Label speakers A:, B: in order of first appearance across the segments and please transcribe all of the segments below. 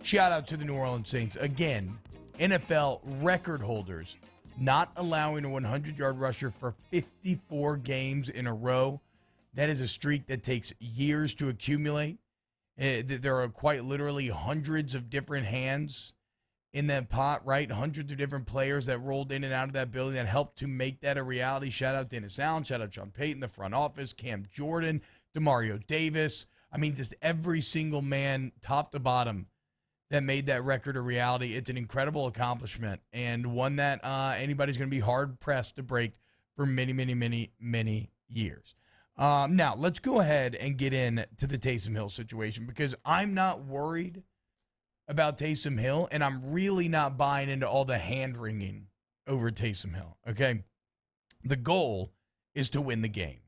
A: shout out to the New Orleans Saints. Again, NFL record holders not allowing a 100-yard rusher for 54 games in a row. That is a streak that takes years to accumulate. There are quite literally hundreds of different hands in that pot, right? Hundreds of different players that rolled in and out of that building that helped to make that a reality. Shout out Dennis Allen. Shout out Sean Payton, the front office, Cam Jordan, Demario Davis. I mean, just every single man, top to bottom, that made that record a reality. It's an incredible accomplishment and one that anybody's going to be hard-pressed to break for many, many, many, many years. Now, let's go ahead and get into the Taysom Hill situation because I'm not worried about Taysom Hill, and I'm really not buying into all the hand-wringing over Taysom Hill, okay? The goal is to win the game,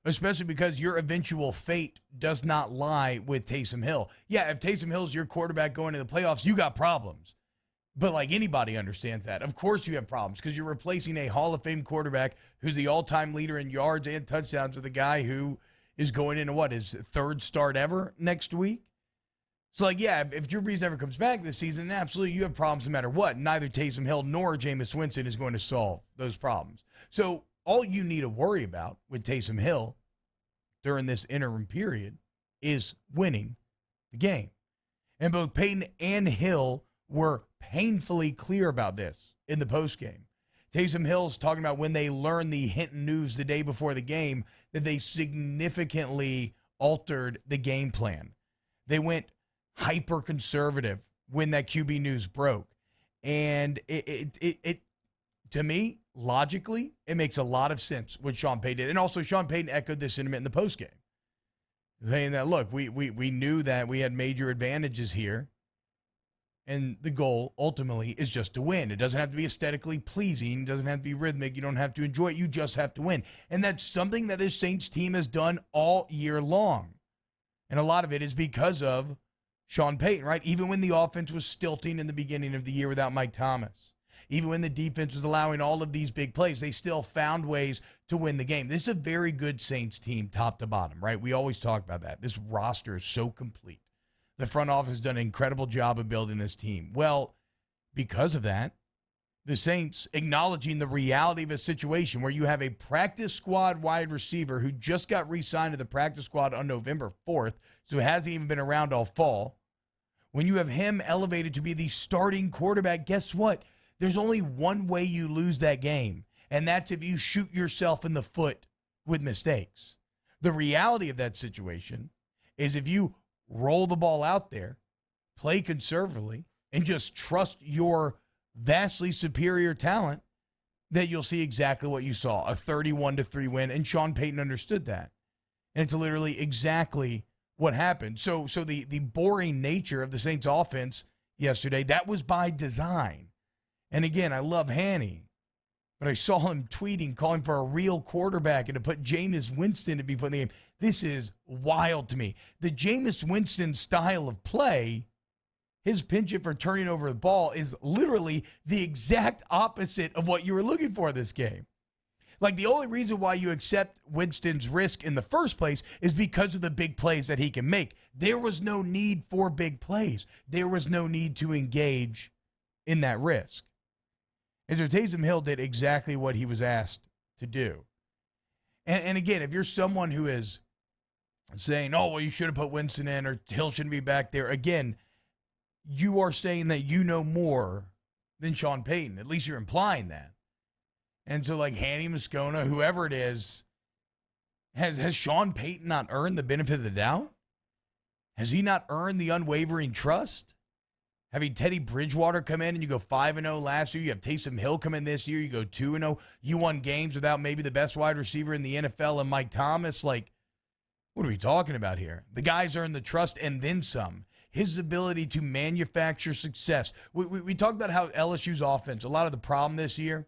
A: especially because your eventual fate does not lie with Taysom Hill. Yeah, if Taysom Hill's your quarterback going to the playoffs, you got problems. But like anybody understands that. Of course you have problems because you're replacing a Hall of Fame quarterback who's the all-time leader in yards and touchdowns with a guy who is going into, his third start ever next week? So, yeah, if Drew Brees never comes back this season, then absolutely you have problems no matter what. Neither Taysom Hill nor Jameis Winston is going to solve those problems. So all you need to worry about with Taysom Hill during this interim period is winning the game. And both Payton and Hill were painfully clear about this in the postgame. Taysom Hill's talking about when they learned the hint news the day before the game that they significantly altered the game plan. They went hyper-conservative when that QB news broke. And it to me, logically, it makes a lot of sense what Sean Payton did. And also, Sean Payton echoed this sentiment in the postgame, saying that, look, we knew that we had major advantages here, and the goal, ultimately, is just to win. It doesn't have to be aesthetically pleasing. It doesn't have to be rhythmic. You don't have to enjoy it. You just have to win. And that's something that this Saints team has done all year long. And a lot of it is because of Sean Payton, right? Even when the offense was stilting in the beginning of the year without Mike Thomas, even when the defense was allowing all of these big plays, they still found ways to win the game. This is a very good Saints team, top to bottom, right? We always talk about that. This roster is so complete. The front office has done an incredible job of building this team. Well, because of that, the Saints acknowledging the reality of a situation where you have a practice squad wide receiver who just got re-signed to the practice squad on November 4th, so hasn't even been around all fall. When you have him elevated to be the starting quarterback, guess what? There's only one way you lose that game, and that's if you shoot yourself in the foot with mistakes. The reality of that situation is if you roll the ball out there, play conservatively, and just trust your vastly superior talent, that you'll see exactly what you saw, a 31-3 win, and Sean Payton understood that. And it's literally exactly what happened. So the boring nature of the Saints offense yesterday, that was by design. And again, I love Hanny, but I saw him tweeting, calling for a real quarterback and to put Jameis Winston to be put in the game. This is wild to me. The Jameis Winston style of play, his penchant for turning over the ball, is literally the exact opposite of what you were looking for this game. Like, the only reason why you accept Winston's risk in the first place is because of the big plays that he can make. There was no need for big plays. There was no need to engage in that risk. And so Taysom Hill did exactly what he was asked to do. And again, if you're someone who is saying, oh, well, you should have put Winston in or Hill shouldn't be back there, again, you are saying that you know more than Sean Payton. At least you're implying that. And so, like, Hanny Moscona, whoever it is, has Sean Payton not earned the benefit of the doubt? Has he not earned the unwavering trust? Having Teddy Bridgewater come in and you go 5-0 last year. You have Taysom Hill come in this year. You go 2-0. You won games without maybe the best wide receiver in the NFL and Mike Thomas. Like, what are we talking about here? The guy's earned the trust and then some. His ability to manufacture success. We talked about how LSU's offense, a lot of the problem this year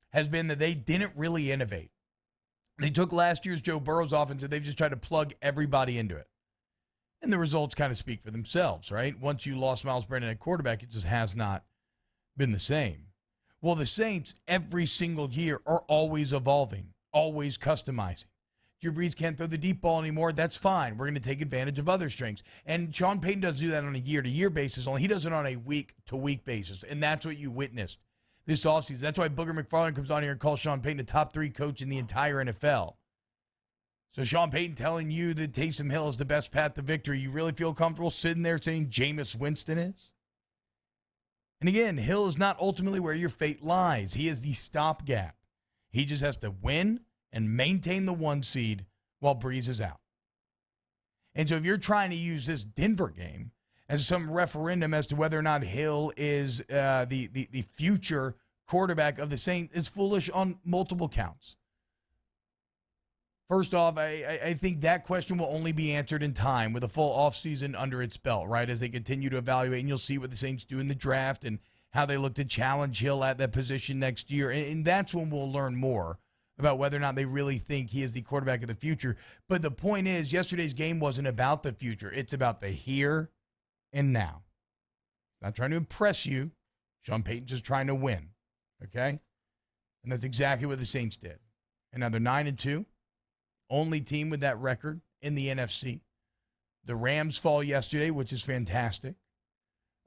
A: has been that they didn't really innovate. They took last year's Joe Burrow's offense and they've just tried to plug everybody into it. And the results kind of speak for themselves, right? Once you lost Miles Brennan at quarterback, it just has not been the same. Well, the Saints, every single year, are always evolving, always customizing, Drew Brees can't throw the deep ball anymore. That's fine. We're going to take advantage of other strengths. And Sean Payton does do that on a year-to-year basis. Only he does it on a week-to-week basis. And that's what you witnessed this offseason. That's why Booger McFarland comes on here and calls Sean Payton a top 3 coach in the entire NFL. So Sean Payton telling you that Taysom Hill is the best path to victory, you really feel comfortable sitting there saying Jameis Winston is? And again, Hill is not ultimately where your fate lies. He is the stopgap. He just has to win and maintain the 1 seed while Brees is out. And so if you're trying to use this Denver game as some referendum as to whether or not Hill is the future quarterback of the Saints, it's foolish on multiple counts. First off, I think that question will only be answered in time with a full offseason under its belt, right, as they continue to evaluate. And you'll see what the Saints do in the draft and how they look to challenge Hill at that position next year. And that's when we'll learn more about whether or not they really think he is the quarterback of the future. But the point is, yesterday's game wasn't about the future. It's about the here and now. Not trying to impress you. Sean Payton's just trying to win, okay? And that's exactly what the Saints did. And now they're 9-2, only team with that record in the NFC. The Rams fall yesterday, which is fantastic.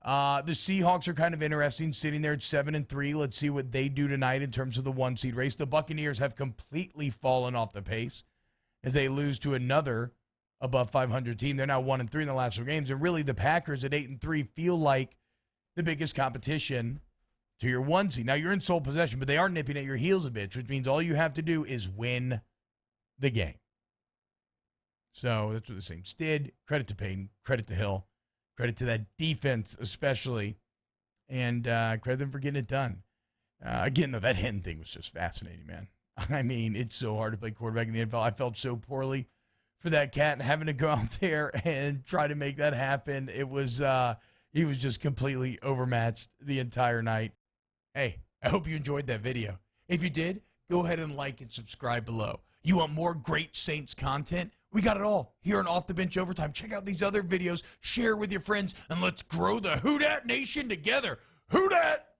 A: The Seahawks are kind of interesting, sitting there at 7-3. Let's see what they do tonight in terms of the 1 seed race. The Buccaneers have completely fallen off the pace as they lose to another above 500 team. They're now 1-3 in the last 4 games. And really, the Packers at 8-3 feel like the biggest competition to your 1 seed. Now, you're in sole possession, but they are nipping at your heels a bit, which means all you have to do is win the game. So that's what the Saints did. Credit to Payton, credit to Hill. Credit to that defense especially, and credit them for getting it done. Again, though, that Hinton thing was just fascinating, man. I mean, it's so hard to play quarterback in the NFL. I felt so poorly for that cat and having to go out there and try to make that happen. It was he was just completely overmatched the entire night. Hey, I hope you enjoyed that video. If you did, go ahead and like and subscribe below. You want more great Saints content? We got it all here on Off the Bench Overtime. Check out these other videos, share with your friends, and let's grow the Who Dat Nation together. Who Dat?